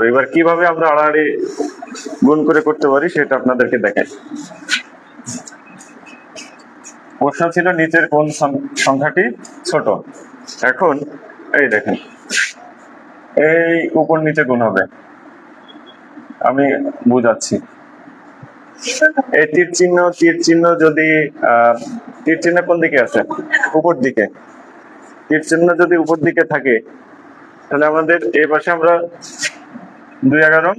এবার কিভাবে আমরা আড়াআড়ি গুণ করে করতে পারি সেটা আপনাদেরকে দেখাই। প্রশ্ন ছিল নিচের কোন সংখ্যাটি ছোট। এখন এই দেখেন, এই উপর নিচে গুণ হবে, আমি বুঝাচ্ছি। এই তীর চিহ্ন যদি তীর চিহ্ন কোন দিকে আছে? উপর দিকে। তীর চিহ্ন যদি উপর দিকে থাকে তাহলে আমাদের এই পাশে আমরা 2 11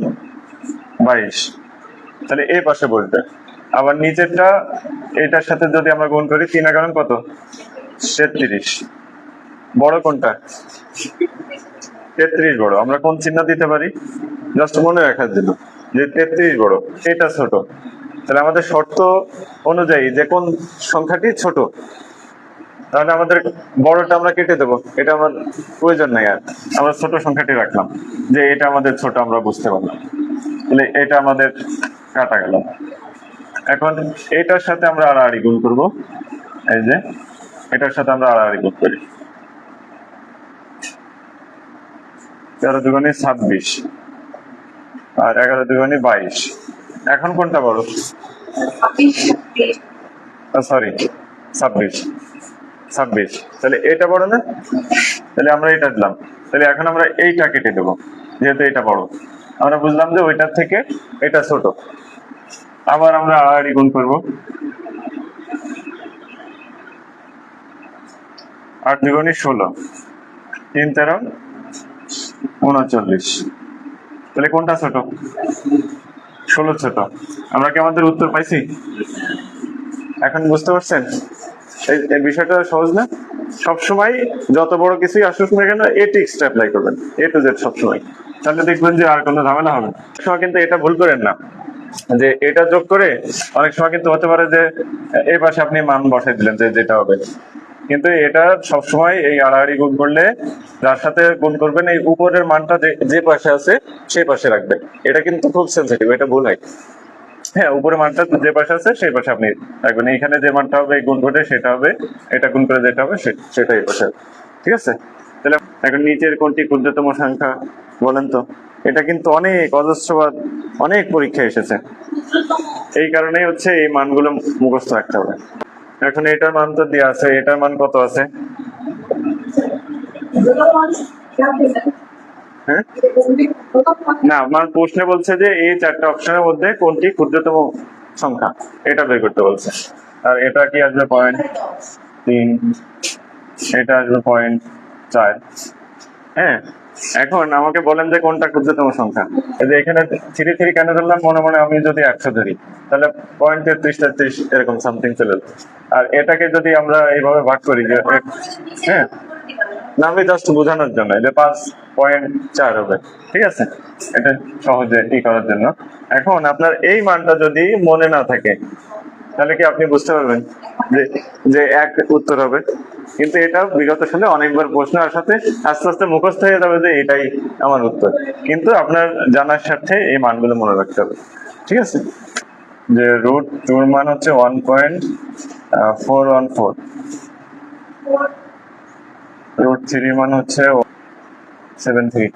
22, তাহলে এই পাশে বসবে। আবার নিচেরটা এটার সাথে যদি আমরা গুণ করি 3 11 কত? 33। বড় কোনটা? 33 বড়। আমরা কোন চিহ্ন দিতে পারি? জাস্ট মনে রাখার জন্য যে 33 বড়, এটা ছোট। তাহলে আমাদের শর্ত অনুযায়ী যে কোন সংখ্যাটি ছোট, তাহলে আমাদের বড়টা আমরা কেটে দেবো, এটা আমার প্রয়োজন নাই। আর আমরা ছোট সংখ্যাটি রাখলাম যে এটা আমাদের ছোট, আমরা বুঝতে পারলাম। তাহলে এটা আমাদের কাটা গেল। এখন এটার সাথে আমরা আড়াআড়ি গুণ করব। এই যে এটার সাথে আমরা আড়াআড়ি গুণ করি, 13 দুগুণে 26 আর 11 দুগুণে 22। এখন কোনটা বড়? সরি, 26। তাহলে এটা বড় না? তাহলে আমরা এটা দিলাম। তাহলে এখন আমরা এইটা কেটে দেবো, যেহেতু এটা বড়। আমরা বুঝলাম যে ওইটার থেকে এটা ছোট। আবার আমরা আড়াআড়ি গুণ করবো, 8 দুগুণে 16, 3 13 39। তাহলে কোনটা ছোট? 16 ছোট। আমরা কি আমাদের উত্তর পাইছি? এখন বুঝতে পারছেন এই বিষয়টা সহজ না? সবসময় যত বড় কিছুই আসুক না কেন এ টিক্সটা অ্যাপ্লাই করবেন, A to Z সবসময়। তাহলে দেখবেন যে আর কোনো ঝামেলা হবে না। সময় কিন্তু এটা ভুল করেন না যে এটা যোগ করে অনেক সময় কিন্তু হতে পারে যে এই পাশে আপনি মান বসাই দিলেন যে যেটা হবে, কিন্তু এটা সবসময় এই আড়াআড়ি গুণ করলে যার সাথে গুণ করবেন এই উপরের মানটা যে পাশে আছে সেই পাশে রাখবেন। এটা কিন্তু খুব সেন্সিটিভ, এটা ভুল হয়। হ্যাঁ, উপরে মানটা যে পাশে আছে সেই পাশে আপনি রাখবেন। এখানে যে মানটা হবে গুণ করে সেটা হবে, এটা গুণ করে যেটা হবে সেটাই এই পাশে। ঠিক আছে? তাহলে এখন নিচের কোনটি ক্ষুদ্রতম সংখ্যা বলেন তো? এটা কিন্তু অনেক অজস্রবার অনেক পরীক্ষা এসেছে, এই কারণেই হচ্ছে এই মানগুলো মুখস্থ রাখতে হবে। এখন এটার মান তো দেওয়া আছে, এটার মান কত আছে? হ্যাঁ না, মান প্রশ্নে বলছে যে এই 4টা অপশনের মধ্যে কোনটি ক্ষুদ্রতম সংখ্যা, এটা বের করতে বলছে। আর এটা কি আসবে 0.3, এটা আসবে 0.4। হ্যাঁ, এখন আমাকে বলেন যে কোনটা ক্ষুদ্রতম সংখ্যা। এই যে এখানে 3 কেন ধরলাম? মনে মনে আমি যদি 100 ধরি তাহলে 0.33 এরকম সামথিং চলে যাবে। আর এটাকে যদি আমরা এইভাবে ভাগ করি যে হ্যাঁ না, আমি জাস্ট বোঝানোর জন্য যে 5.4 হবে। ঠিক আছে, এটা সহজে ই করার জন্য। এখন আপনার এই মানটা যদি মনে না থাকে তাহলে কি আপনি বুঝতে পারবেন যে যে এক উত্তর হবে? কিন্তু এটা বিগত সালে অনেকবার প্রশ্ন আসাতে আস্তে আস্তে মুখস্থ হয়ে যাবে যে এটাই আমার উত্তর। কিন্তু আপনার জানার স্বার্থে এই মানগুলো মনে রাখতে হবে। ঠিক আছে, যে √2 মান হচ্ছে 1.414, √3 মান হচ্ছে 73।